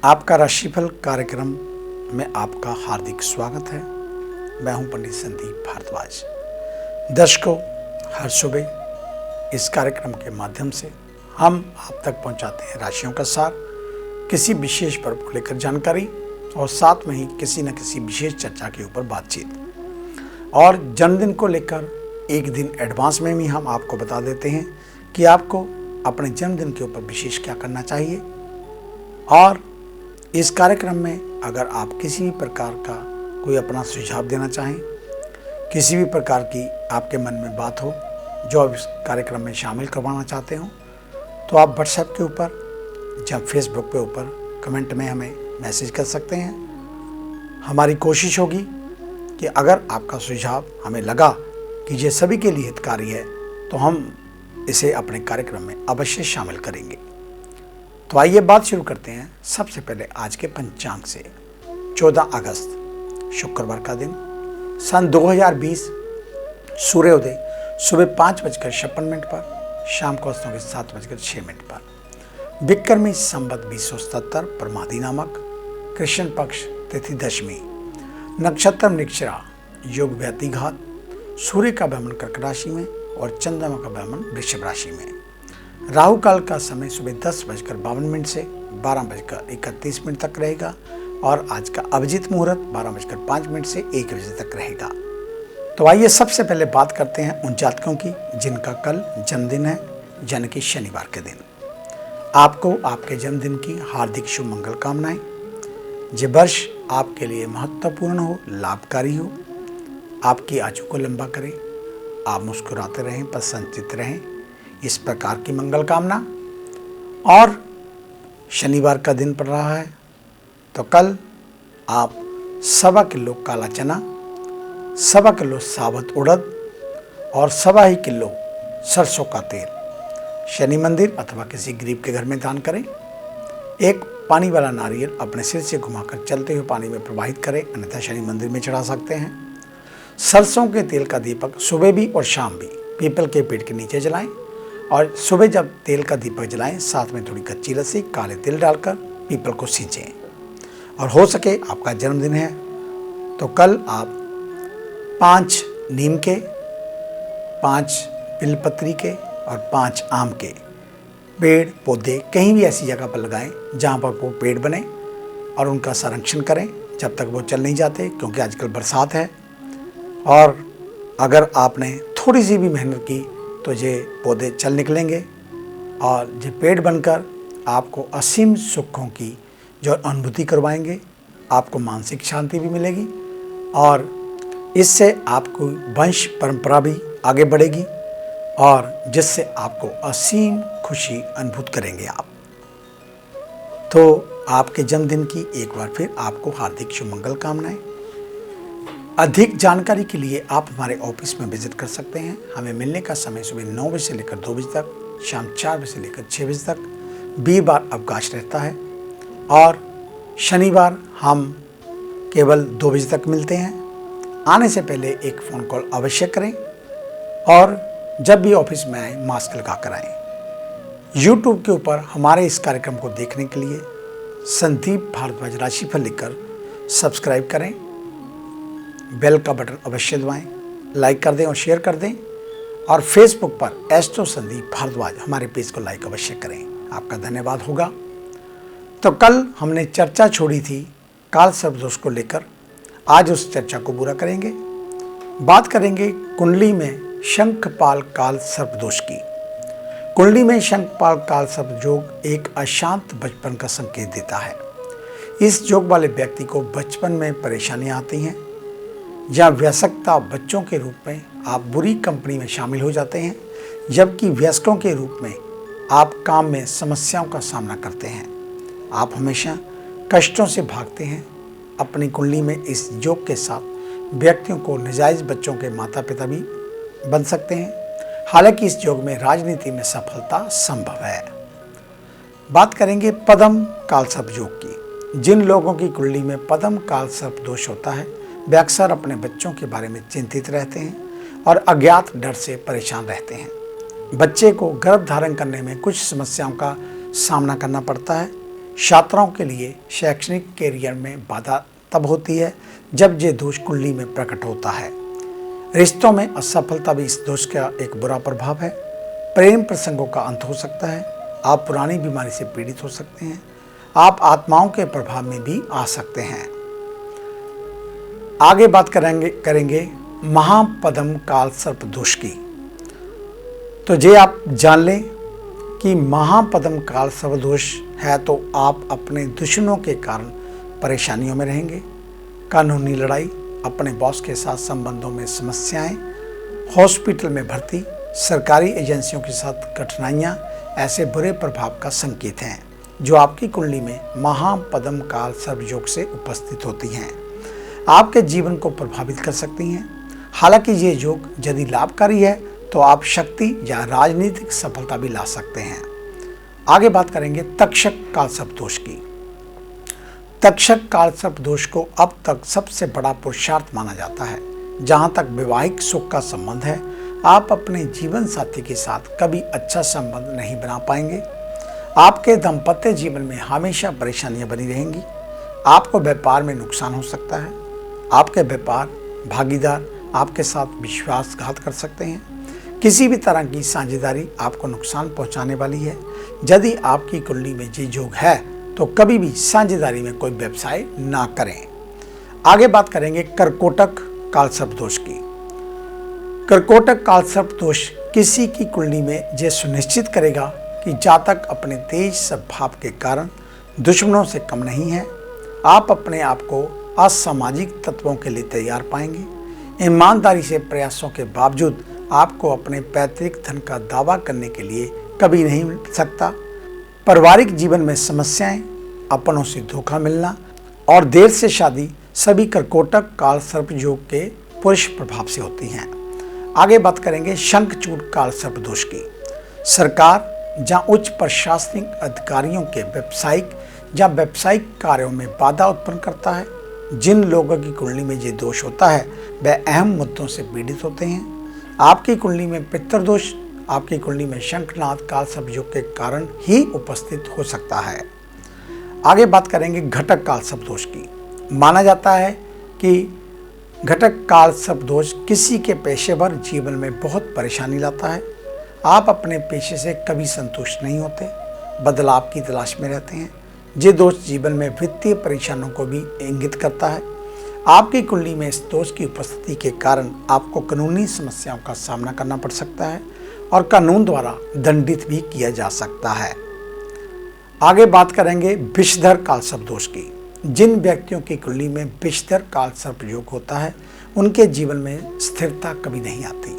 आपका राशिफल कार्यक्रम में आपका हार्दिक स्वागत है। मैं हूं पंडित संदीप भारद्वाज। दर्शकों, हर सुबह इस कार्यक्रम के माध्यम से हम आप तक पहुंचाते हैं राशियों का सार, किसी विशेष पर्व को लेकर जानकारी और साथ में ही किसी न किसी विशेष चर्चा के ऊपर बातचीत। और जन्मदिन को लेकर एक दिन एडवांस में भी हम आपको बता देते हैं कि आपको अपने जन्मदिन के ऊपर विशेष क्या करना चाहिए। और इस कार्यक्रम में अगर आप किसी भी प्रकार का कोई अपना सुझाव देना चाहें, किसी भी प्रकार की आपके मन में बात हो जो आप इस कार्यक्रम में शामिल करवाना चाहते हो, तो आप व्हाट्सएप के ऊपर या फेसबुक के ऊपर कमेंट में हमें मैसेज कर सकते हैं। हमारी कोशिश होगी कि अगर आपका सुझाव हमें लगा कि ये सभी के लिए हितकारी है तो हम इसे अपने कार्यक्रम में अवश्य शामिल करेंगे। तो आइए बात शुरू करते हैं। सबसे पहले आज के पंचांग से 14 अगस्त शुक्रवार का दिन, सन 2020, सूर्योदय सुबह 5:56 पर, शाम को अस्तों के 7:06 पर, विक्रमी संवत 2077 प्रमादी नामक, कृष्ण पक्ष, तिथि दशमी, नक्षत्र मृगशिरा, योग व्यतिघात, सूर्य का भ्रमण कर्क राशि में और चंद्रमा का भ्रमण वृषभ राशि में। राहु काल का समय सुबह 10:52 से 12:31 तक रहेगा और आज का अभिजीत मुहूर्त 12:05 से 1 बजे तक रहेगा। तो आइए सबसे पहले बात करते हैं उन जातकों की जिनका कल जन्मदिन है, यानी कि शनिवार के दिन। आपको आपके जन्मदिन की हार्दिक शुभ मंगल कामनाएं। ये वर्ष आपके लिए महत्वपूर्ण हो, लाभकारी हो, आपकी आयु को लंबा करे, आप मुस्कुराते रहें, प्रसन्नचित्त रहें, इस प्रकार की मंगल कामना। और शनिवार का दिन पड़ रहा है तो कल आप 1.25 किलो काला चना, 1.25 किलो साबुत उड़द और 1.25 किलो सरसों का तेल शनि मंदिर अथवा किसी गरीब के घर में दान करें। एक पानी वाला नारियल अपने सिर से घुमाकर चलते हुए पानी में प्रवाहित करें, अन्यथा शनि मंदिर में चढ़ा सकते हैं। सरसों के तेल का दीपक सुबह भी और शाम भी पीपल के पेड़ के नीचे जलाएं और सुबह जब तेल का दीपक जलाएं, साथ में थोड़ी कच्ची लस्सी, काले तिल डालकर पीपल को सींचें। और हो सके आपका जन्मदिन है तो कल आप 5 नीम के, 5 बिलपत्री के और 5 आम के पेड़ पौधे कहीं भी ऐसी जगह पर लगाएं जहां पर वो पेड़ बने और उनका संरक्षण करें जब तक वो चल नहीं जाते, क्योंकि आजकल बरसात है। और अगर आपने थोड़ी सी भी मेहनत की तो ये पौधे चल निकलेंगे और ये पेड़ बनकर आपको असीम सुखों की जो अनुभूति करवाएंगे। आपको मानसिक शांति भी मिलेगी और इससे आपको वंश परंपरा भी आगे बढ़ेगी और जिससे आपको असीम खुशी अनुभूत करेंगे आप। तो आपके जन्मदिन की एक बार फिर आपको हार्दिक शुभ मंगल कामनाएं। अधिक जानकारी के लिए आप हमारे ऑफिस में विजिट कर सकते हैं। हमें मिलने का समय सुबह 9 बजे से लेकर 2 बजे तक, शाम 4 बजे से लेकर 6 बजे तक, वीरवार अवकाश रहता है और शनिवार हम केवल 2 बजे तक मिलते हैं। आने से पहले एक फ़ोन कॉल अवश्य करें और जब भी ऑफिस में आएँ मास्क लगा कर आएँ। यूट्यूब के ऊपर हमारे इस कार्यक्रम को देखने के लिए संदीप भारद्वाज राशिफल लिखकर सब्सक्राइब करें, बेल का बटन अवश्य दबाएं, लाइक कर दें और शेयर कर दें और फेसबुक पर एस्ट्रो संदीप भारद्वाज हमारे पेज को लाइक अवश्य करें। आपका धन्यवाद होगा। तो कल हमने चर्चा छोड़ी थी काल सर्पदोष को लेकर, आज उस चर्चा को पूरा करेंगे। बात करेंगे कुंडली में शंखपाल काल सर्पदोष की। कुंडली में शंखपाल काल सर्प योग एक अशांत बचपन का संकेत देता है। इस योग वाले व्यक्ति को बचपन में परेशानियां आती हैं या वयस्कता बच्चों के रूप में आप बुरी कंपनी में शामिल हो जाते हैं, जबकि वयस्कों के रूप में आप काम में समस्याओं का सामना करते हैं। आप हमेशा कष्टों से भागते हैं। अपनी कुंडली में इस योग के साथ व्यक्तियों को नाजायज बच्चों के माता पिता भी बन सकते हैं। हालांकि इस योग में राजनीति में सफलता संभव है। बात करेंगे पद्म काल सर्प योग की। जिन लोगों की कुंडली में पद्म काल सर्प दोष होता है वे अक्सर अपने बच्चों के बारे में चिंतित रहते हैं और अज्ञात डर से परेशान रहते हैं। बच्चे को गर्भ धारण करने में कुछ समस्याओं का सामना करना पड़ता है। छात्राओं के लिए शैक्षणिक कैरियर में बाधा तब होती है जब ये दोष कुंडली में प्रकट होता है। रिश्तों में असफलता भी इस दोष का एक बुरा प्रभाव है। प्रेम प्रसंगों का अंत हो सकता है। आप पुरानी बीमारी से पीड़ित हो सकते हैं। आप आत्माओं के प्रभाव में भी आ सकते हैं। आगे बात करेंगे महापद्म काल सर्प दोष की। तो ये आप जान लें कि महापद्म काल सर्प दोष है तो आप अपने दुश्मनों के कारण परेशानियों में रहेंगे। कानूनी लड़ाई, अपने बॉस के साथ संबंधों में समस्याएं, हॉस्पिटल में भर्ती, सरकारी एजेंसियों के साथ कठिनाइयां ऐसे बुरे प्रभाव का संकेत हैं जो आपकी कुंडली में महापद्म काल सर्प योग से उपस्थित होती हैं। आपके जीवन को प्रभावित कर सकती हैं। हालांकि ये योग यदि लाभकारी है तो आप शक्ति या राजनीतिक सफलता भी ला सकते हैं। आगे बात करेंगे तक्षक काल सर्प दोष की। तक्षक काल सर्प दोष को अब तक सबसे बड़ा पुरुषार्थ माना जाता है। जहां तक वैवाहिक सुख का संबंध है, आप अपने जीवन साथी के साथ कभी अच्छा संबंध नहीं बना पाएंगे। आपके दाम्पत्य जीवन में हमेशा परेशानियां बनी रहेंगी। आपको व्यापार में नुकसान हो सकता है। आपके व्यापार भागीदार आपके साथ विश्वासघात कर सकते हैं। किसी भी तरह की साझेदारी आपको नुकसान पहुंचाने वाली है। यदि आपकी कुंडली में ये योग है तो कभी भी साझेदारी में कोई व्यवसाय ना करें। आगे बात करेंगे कर्कोटक काल सर्प दोष की। कर्कोटक काल सर्प दोष किसी की कुंडली में यह सुनिश्चित करेगा कि जातक अपने तेज स्वभाव के कारण दुश्मनों से कम नहीं है। आप अपने आप को असामाजिक तत्वों के लिए तैयार पाएंगे। ईमानदारी से प्रयासों के बावजूद आपको अपने पैतृक धन का दावा करने के लिए कभी नहीं मिल सकता। पारिवारिक जीवन में समस्याएं, अपनों से धोखा मिलना और देर से शादी सभी कर्कोटक काल सर्प योग के पुरुष प्रभाव से होती हैं। आगे बात करेंगे शंखचूड़ काल सर्प दोष की। सरकार जहां उच्च प्रशासनिक अधिकारियों के व्यावसायिक कार्यों में बाधा उत्पन्न करता है। जिन लोगों की कुंडली में ये दोष होता है वह अहम मुद्दों से पीड़ित होते हैं। आपकी कुंडली में पितृदोष आपकी कुंडली में शंखनाद काल सर्प योग के कारण ही उपस्थित हो सकता है। आगे बात करेंगे घटक काल सर्प दोष की। माना जाता है कि घटक काल सर्प दोष किसी के पेशेवर जीवन में बहुत परेशानी लाता है। आप अपने पेशे से कभी संतुष्ट नहीं होते, बदलाव की तलाश में रहते हैं। ये दोष जीवन में वित्तीय परेशानियों को भी इंगित करता है। आपकी कुंडली में इस दोष की उपस्थिति के कारण आपको कानूनी समस्याओं का सामना करना पड़ सकता है और कानून द्वारा दंडित भी किया जा सकता है। आगे बात करेंगे विषधर काल सर्प दोष की। जिन व्यक्तियों की कुंडली में विषधर काल सर्प योग होता है उनके जीवन में स्थिरता कभी नहीं आती।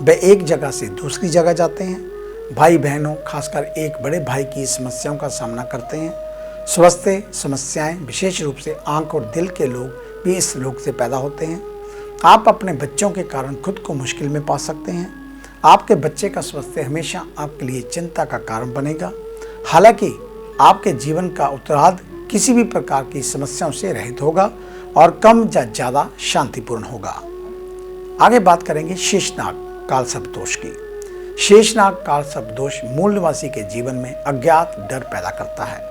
वे एक जगह से दूसरी जगह जाते हैं। भाई बहनों, खासकर एक बड़े भाई की समस्याओं का सामना करते हैं। स्वास्थ्य समस्याएं, विशेष रूप से आंख और दिल के लोग भी इस रोग से पैदा होते हैं। आप अपने बच्चों के कारण खुद को मुश्किल में पा सकते हैं। आपके बच्चे का स्वास्थ्य हमेशा आपके लिए चिंता का कारण बनेगा। हालांकि आपके जीवन का उत्तरार्ध किसी भी प्रकार की समस्याओं से रहित होगा और कम या ज़्यादा शांतिपूर्ण होगा। आगे बात करेंगे शेषनाग काल सर्प दोष की। शेषनाग काल सर्प दोष मूल निवासी के जीवन में अज्ञात डर पैदा करता है।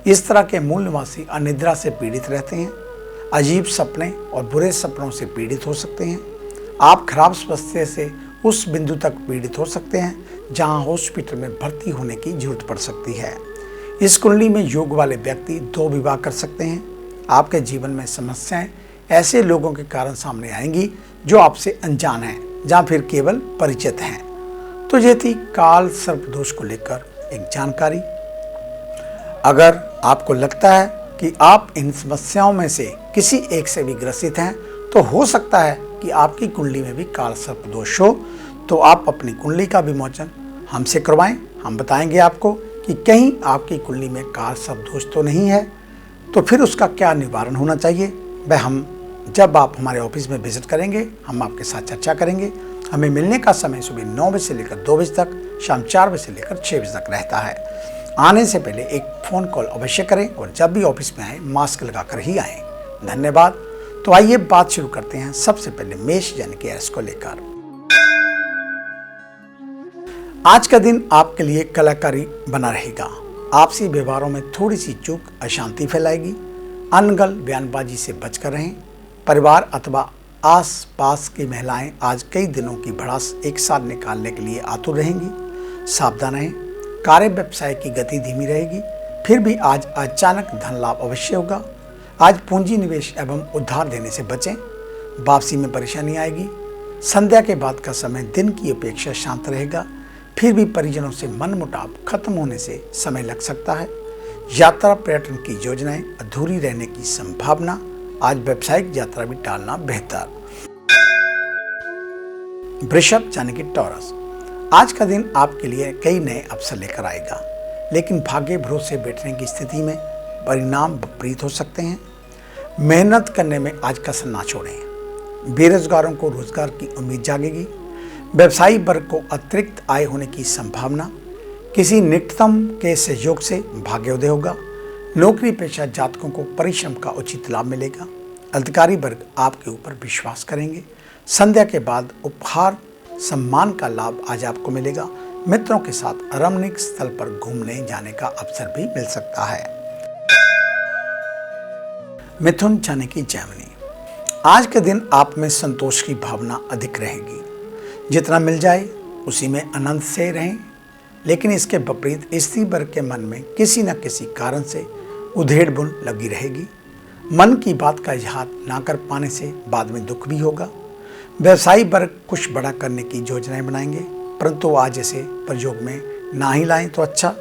इस तरह के मूल निवासी अनिद्रा से पीड़ित रहते हैं। अजीब सपने और बुरे सपनों से पीड़ित हो सकते हैं। आप खराब स्वास्थ्य से उस बिंदु तक पीड़ित हो सकते हैं जहां हॉस्पिटल में भर्ती होने की जरूरत पड़ सकती है। इस कुंडली में योग वाले व्यक्ति 2 विवाह कर सकते हैं। आपके जीवन में समस्याएं ऐसे लोगों के कारण सामने आएंगी जो आपसे अनजान हैं या फिर केवल परिचित हैं। तो ये थी काल सर्प दोष को लेकर एक जानकारी। अगर आपको लगता है कि आप इन समस्याओं में से किसी एक से भी ग्रसित हैं तो हो सकता है कि आपकी कुंडली में भी काल सर्प दोष हो, तो आप अपनी कुंडली का विमोचन हमसे करवाएं। हम बताएंगे आपको कि कहीं आपकी कुंडली में काल सर्प दोष तो नहीं है, तो फिर उसका क्या निवारण होना चाहिए वह हम जब आप हमारे ऑफिस में विजिट करेंगे हम आपके साथ चर्चा करेंगे। हमें मिलने का समय सुबह 9 बजे से लेकर 2 बजे तक, शाम 4 बजे से लेकर 6 बजे तक रहता है। आने से पहले एक फ़ोन कॉल अवश्य करें और जब भी ऑफिस में आए मास्क लगाकर ही आएँ। धन्यवाद। तो आइए बात शुरू करते हैं सबसे पहले मेष यानी कि एस को लेकर। आज का दिन आपके लिए कलाकारी बना रहेगा। आपसी व्यवहारों में थोड़ी सी चूक अशांति फैलाएगी। अनगल बयानबाजी से बचकर रहें। परिवार अथवा आस पास की महिलाएं आज कई दिनों की भड़ास एक साथ निकालने के लिए आतुर रहेंगी। सावधान रहें। कार्य व्यवसाय की गति धीमी रहेगी, फिर भी आज अचानक धन लाभ अवश्य होगा। आज पूंजी निवेश एवं उधार देने से बचें, वापसी में परेशानी आएगी। संध्या के बाद का समय दिन की अपेक्षा शांत रहेगा, फिर भी परिजनों से मनमुटाव खत्म होने से समय लग सकता है। यात्रा पर्यटन की योजनाएं अधूरी रहने की संभावना। आज व्यावसायिक यात्रा भी टालना बेहतर। वृषभ यानी कि टॉरस, आज का दिन आपके लिए कई नए अवसर लेकर आएगा, लेकिन भाग्य भरोसे बैठने की स्थिति में परिणाम विपरीत हो सकते हैं। मेहनत करने में आज कसर ना छोड़ें। बेरोजगारों को रोजगार की उम्मीद जागेगी। व्यवसायी वर्ग को अतिरिक्त आय होने की संभावना। किसी निकटतम के सहयोग से भाग्योदय होगा। नौकरी पेशा जातकों को परिश्रम का उचित लाभ मिलेगा। अधिकारी वर्ग आपके ऊपर विश्वास करेंगे। संध्या के बाद उपहार सम्मान का लाभ आज आपको मिलेगा। मित्रों के साथ रमणीक स्थल पर घूमने जाने का अवसर भी मिल सकता है। मिथुन यानी कि जेमिनी, आज के दिन आप में संतोष की भावना अधिक रहेगी। जितना मिल जाए उसी में आनंद से रहें, लेकिन इसके विपरीत स्त्री वर्ग के मन में किसी न किसी कारण से उधेड़ बुन लगी रहेगी। मन की बात का इजहार ना कर पाने से बाद में दुख भी होगा। व्यवसायी वर्ग कुछ बड़ा करने की योजनाएं बनाएंगे, परंतु आज इसे प्रयोग में ना ही लाएं तो अच्छा।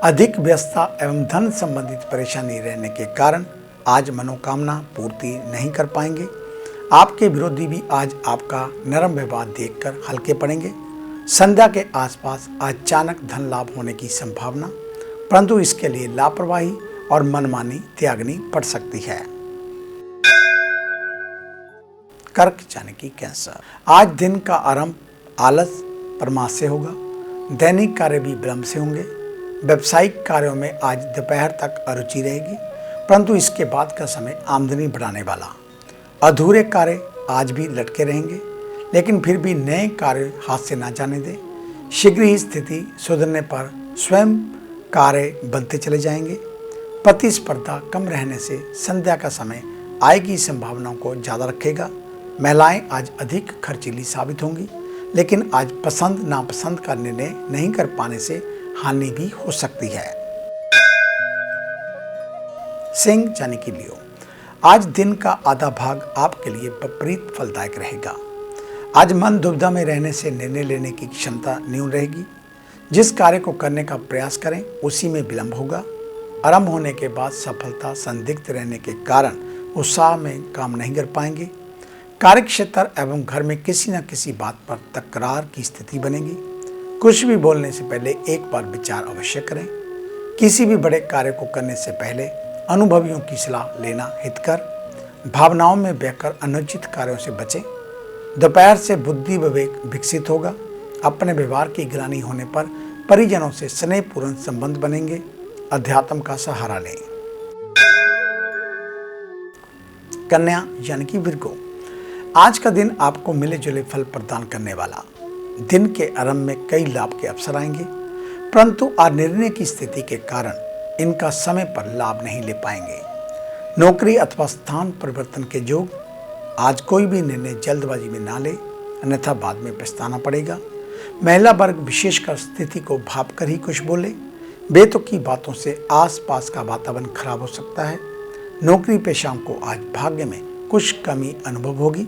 अधिक व्यस्तता एवं धन संबंधित परेशानी रहने के कारण आज मनोकामना पूर्ति नहीं कर पाएंगे। आपके विरोधी भी आज आपका नरम व्यवहार देखकर हल्के पड़ेंगे। संध्या के आसपास अचानक धन लाभ होने की संभावना, परंतु इसके लिए लापरवाही और मनमानी त्यागनी पड़ सकती है। कर्क यानी कि कैंसर, आज दिन का आरंभ आलस प्रमाद से होगा। दैनिक कार्य भी विलंब से होंगे। व्यावसायिक कार्यों में आज दोपहर तक अरुचि रहेगी, परंतु इसके बाद का समय आमदनी बढ़ाने वाला। अधूरे कार्य आज भी लटके रहेंगे, लेकिन फिर भी नए कार्य हाथ से ना जाने दें। शीघ्र ही स्थिति सुधरने पर स्वयं कार्य बनते चले जाएंगे। प्रतिस्पर्धा कम रहने से संध्या का समय आय की संभावनाओं को ज़्यादा रखेगा। महिलाएं आज अधिक खर्चीली साबित होंगी, लेकिन आज पसंद नापसंद का निर्णय नहीं कर पाने से हानि भी हो सकती है। सिंह यानी कि लियो, आज दिन का आधा भाग आपके लिए विपरीत फलदायक रहेगा। आज मन दुविधा में रहने से निर्णय लेने की क्षमता न्यून रहेगी। जिस कार्य को करने का प्रयास करें उसी में विलंब होगा। आरंभ होने के बाद सफलता संदिग्ध रहने के कारण उत्साह में काम नहीं कर पाएंगे। कार्यक्षेत्र एवं घर में किसी न किसी बात पर तकरार की स्थिति बनेगी। कुछ भी बोलने से पहले एक बार विचार अवश्य करें। किसी भी बड़े कार्य को करने से पहले अनुभवियों की सलाह लेना हितकर। भावनाओं में बहकर अनुचित कार्यों से बचें। दोपहर से बुद्धि विवेक विकसित होगा। अपने व्यवहार की गिरानी होने पर परिजनों से स्नेहपूर्ण संबंध बनेंगे। अध्यात्म का सहारा लें। कन्या यानी कि विर्गो, आज का दिन आपको मिले जुले फल प्रदान करने वाला। दिन के आरंभ में कई लाभ के अवसर आएंगे, परंतु अनिर्णय की स्थिति के कारण इनका समय पर लाभ नहीं ले पाएंगे। नौकरी अथवा स्थान परिवर्तन के योग, आज कोई भी निर्णय जल्दबाजी में ना ले, अन्यथा बाद में पछताना पड़ेगा। महिला वर्ग विशेषकर स्थिति को भाप कर ही कुछ बोले। बेतुकी बातों से आसपास का वातावरण खराब हो सकता है। नौकरी पेशाओं को आज भाग्य में कुछ कमी अनुभव होगी।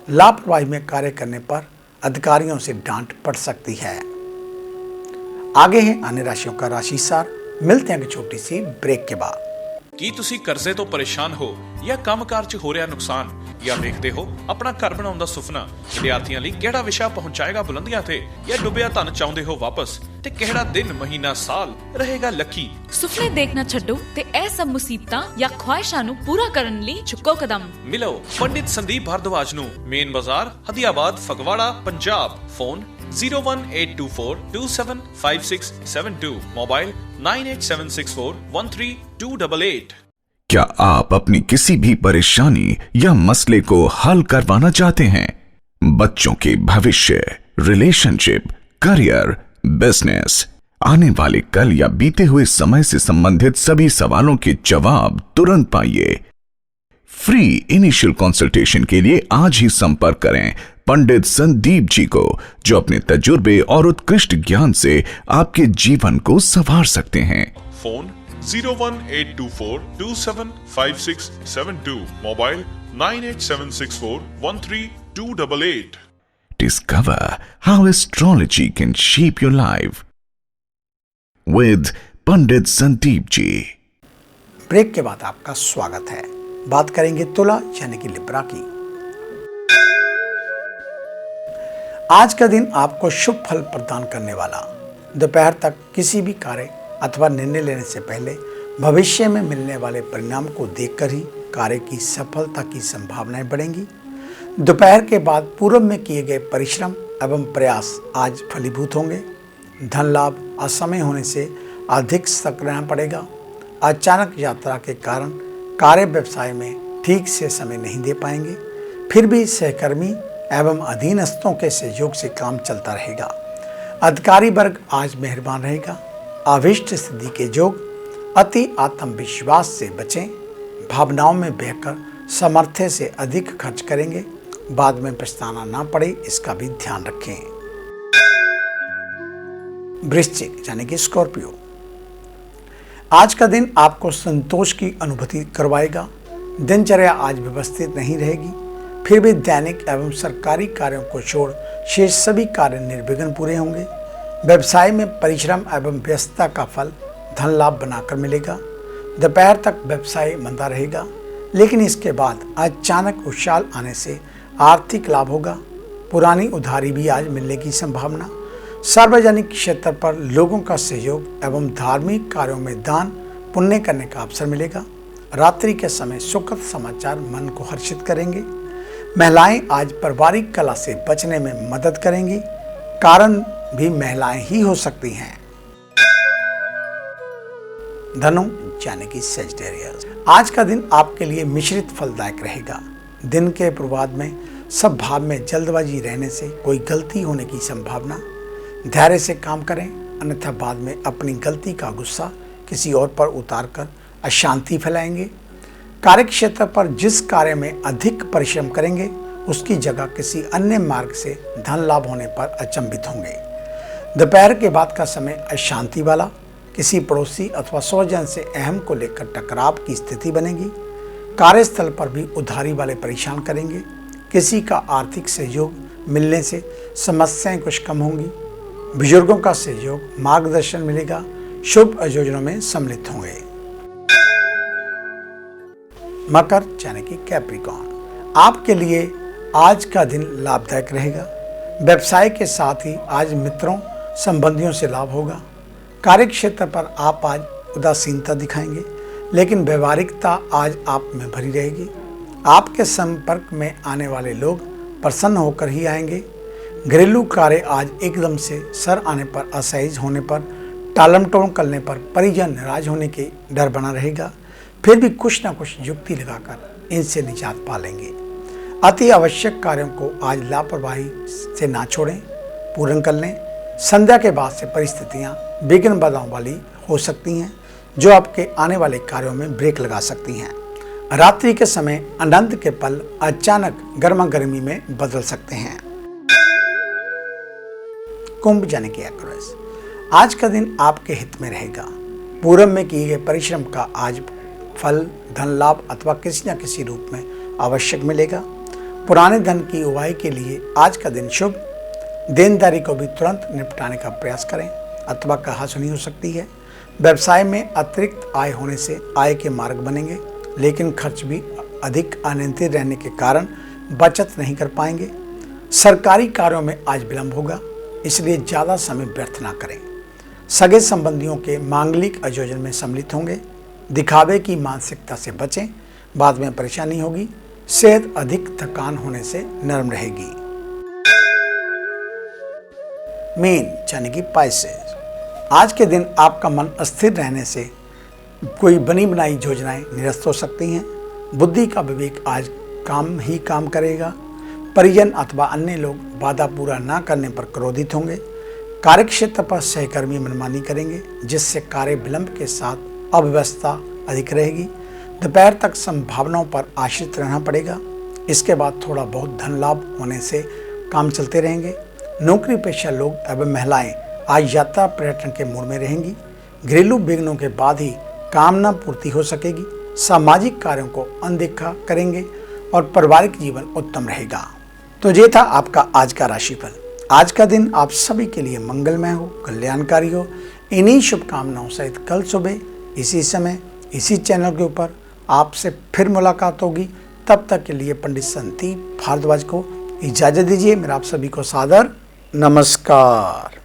लापरवाही में कार्य करने पर अधिकारियों से डांट पड़ सकती है। आगे है अन्य राशियों का राशि सार। मिलते हैं छोटी सी ब्रेक के बाद। ਕੀ ਤੁਸੀਂ ਕਰਜ਼ੇ ਤੋਂ ਪਰੇਸ਼ਾਨ ਹੋ ਜਾਂ ਕੰਮਕਾਰ 'ਚ ਹੋ ਰਿਹਾ ਨੁਕਸਾਨ ਜਾਂ ਵੇਖਦੇ ਹੋ ਆਪਣਾ ਘਰ ਬਣਾਉਣ ਦਾ ਸੁਪਨਾ? ਵਿਦਿਆਰਥੀਆਂ ਲਈ ਕਿਹੜਾ ਵਿਸ਼ਾ ਪਹੁੰਚਾਏਗਾ ਬੁਲੰਦੀਆਂ ਤੇ ਜਾਂ ਡੁੱਬਿਆ ਧਨ ਚਾਹੁੰਦੇ ਹੋ ਵਾਪਸ ਤੇ ਕਿਹੜਾ ਦਿਨ ਮਹੀਨਾ ਸਾਲ ਰਹੇਗਾ ਲੱਕੀ? ਸੁਪਨੇ ਦੇਖਣਾ ਛੱਡੋ ਤੇ ਇਹ ਸਭ ਮੁਸੀਬਤਾਂ ਜਾਂ ਖੁਆਇਸ਼ਾਂ ਨੂੰ ਪੂਰਾ ਕਰਨ ਲਈ ਚੁੱਕੋ ਕਦਮ। ਮਿਲੋ ਪੰਡਿਤ ਸੰਦੀਪ ਭਾਰਦਵਾਜ ਨੂੰ, main Bazaar Hadiabad Phagwara Punjab. Phone 01824275672, mobile 9876413288। क्या आप अपनी किसी भी परेशानी या मसले को हल करवाना चाहते हैं? बच्चों के भविष्य, रिलेशनशिप, करियर, बिजनेस, आने वाले कल या बीते हुए समय से संबंधित सभी सवालों के जवाब तुरंत पाइए। फ्री इनिशियल कंसल्टेशन के लिए आज ही संपर्क करें पंडित संदीप जी को, जो अपने तजुर्बे और उत्कृष्ट ज्ञान से आपके जीवन को संवार सकते हैं। Phone 01824275672, mobile 9876413288। Discover how astrology can shape your life with Pandit Sandeep ji. Break के बाद आपका स्वागत है। बात करेंगे तुला यानी कि लिब्रा की। आज का दिन आपको शुभ फल प्रदान करने वाला। दोपहर तक किसी भी कार्य अथवा निर्णय लेने से पहले भविष्य में मिलने वाले परिणाम को देखकर ही कार्य की सफलता की संभावनाएं बढ़ेंगी। दोपहर के बाद पूर्व में किए गए परिश्रम एवं प्रयास आज फलीभूत होंगे। धन लाभ असमय होने से अधिक सतर्क रहना पड़ेगा। अचानक यात्रा के कारण कार्य व्यवसाय में ठीक से समय नहीं दे पाएंगे। फिर भी सहकर्मी एवं अधीनस्थों के सहयोग से काम चलता रहेगा। अधिकारी वर्ग आज मेहरबान रहेगा। अभीष्ट सिद्धि के योग। अति आत्मविश्वास से बचें। भावनाओं में बहकर सामर्थ्य से अधिक खर्च करेंगे, बाद में पछताना ना पड़े इसका भी ध्यान रखें। वृश्चिक यानी कि स्कॉर्पियो, आज का दिन आपको संतोष की अनुभूति करवाएगा। दिनचर्या आज व्यवस्थित नहीं रहेगी, फिर भी दैनिक एवं सरकारी कार्यों को छोड़ शेष सभी कार्य निर्विघ्न पूरे होंगे। व्यवसाय में परिश्रम एवं व्यस्तता का फल धन लाभ बनाकर मिलेगा। दोपहर तक व्यवसाय मंदा रहेगा, लेकिन इसके बाद अचानक उछाल आने से आर्थिक लाभ होगा। पुरानी उधारी भी आज मिलने की संभावना। सार्वजनिक क्षेत्र पर लोगों का सहयोग एवं धार्मिक कार्यों में दान पुण्य करने का अवसर मिलेगा। रात्रि के समय सुखद समाचार मन को हर्षित करेंगे। महिलाएं आज पारिवारिक कला से बचने में मदद करेंगी, कारण भी महिलाएं ही हो सकती हैं। धनु यानी कि सजिटेरियस, आज का दिन आपके लिए मिश्रित फलदायक रहेगा। दिन के पूर्वार्ध में सब भाव में जल्दबाजी रहने से कोई गलती होने की संभावना। धैर्य से काम करें, अन्यथा बाद में अपनी गलती का गुस्सा किसी और पर उतारकर अशांति फैलाएंगे। कार्यक्षेत्र पर जिस कार्य में अधिक परिश्रम करेंगे, उसकी जगह किसी अन्य मार्ग से धन लाभ होने पर अचंभित होंगे। दोपहर के बाद का समय अशांति वाला। किसी पड़ोसी अथवा स्वजन से अहम को लेकर टकराव की स्थिति बनेगी। कार्यस्थल पर भी उधारी वाले परेशान करेंगे। किसी का आर्थिक सहयोग मिलने से समस्याएं कुछ कम होंगी। बुजुर्गों का सहयोग, मार्गदर्शन मिलेगा। शुभ आयोजनों में सम्मिलित होंगे। मकर यानी कि कैप्रिकॉर्न, आपके लिए आज का दिन लाभदायक रहेगा। व्यवसाय के साथ ही आज मित्रों संबंधियों से लाभ होगा। कार्यक्षेत्र पर आप आज उदासीनता दिखाएंगे, लेकिन व्यवहारिकता आज आप में भरी रहेगी। आपके संपर्क में आने वाले लोग प्रसन्न होकर ही आएंगे। घरेलू कार्य आज एकदम से सर आने पर, असहज होने पर, टालमटोल करने पर परिजन नाराज होने के डर बना रहेगा। फिर भी कुछ ना कुछ युक्ति लगाकर इनसे निजात पा लेंगे। अति आवश्यक कार्यों को आज लापरवाही से ना छोड़ें, पूर्ण कर लें। संध्या के बाद से परिस्थितियां विघ्न बाधाओं वाली हो सकती हैं, जो आपके आने वाले कार्यों में ब्रेक लगा सकती हैं। रात्रि के समय आनंद के पल अचानक गर्मा गर्मी में बदल सकते हैं। कुंभ यानी कि एक्वेरियस, आज का दिन आपके हित में रहेगा। पूर्व में किए गए परिश्रम का आज फल धन लाभ अथवा किसी न किसी रूप में आवश्यक मिलेगा। पुराने धन की उगाही के लिए आज का दिन शुभ। देनदारी को भी तुरंत निपटाने का प्रयास करें, अथवा कहासुनी हो सकती है। व्यवसाय में अतिरिक्त आय होने से आय के मार्ग बनेंगे, लेकिन खर्च भी अधिक अनियंत्रित रहने के कारण बचत नहीं कर पाएंगे। सरकारी कार्यों में आज विलंब होगा, इसलिए ज़्यादा समय व्यर्थ ना करें। सगे संबंधियों के मांगलिक आयोजन में सम्मिलित होंगे। दिखावे की मानसिकता से बचें, बाद में परेशानी होगी। सेहत अधिक थकान होने से नरम रहेगी। मीन यानी कि पाइसेस, आज के दिन आपका मन अस्थिर रहने से कोई बनी बनाई योजनाएं निरस्त हो सकती हैं। बुद्धि का विवेक आज काम करेगा। परिजन अथवा अन्य लोग वादा पूरा ना करने पर क्रोधित होंगे। कार्य क्षेत्र पर सहकर्मी मनमानी करेंगे, जिससे कार्य विलंब के साथ अव्यवस्था अधिक रहेगी। दोपहर तक संभावनाओं पर आश्रित रहना पड़ेगा। इसके बाद थोड़ा बहुत धन लाभ होने से काम चलते रहेंगे। नौकरी पेशा लोग एवं महिलाएं आज यात्रा पर्यटन के मूड में रहेंगी। घरेलू विघ्नों के बाद ही कामना पूर्ति हो सकेगी। सामाजिक कार्यों को अनदेखा करेंगे और पारिवारिक जीवन उत्तम रहेगा। तो ये था आपका आज का राशिफल। आज का दिन आप सभी के लिए मंगलमय हो, कल्याणकारी हो। इन्हीं शुभकामनाओं सहित कल सुबह इसी समय इसी चैनल के ऊपर आपसे फिर मुलाकात होगी। तब तक के लिए पंडित संदीप भारद्वाज को इजाजत दीजिए। मेरा आप सभी को सादर नमस्कार।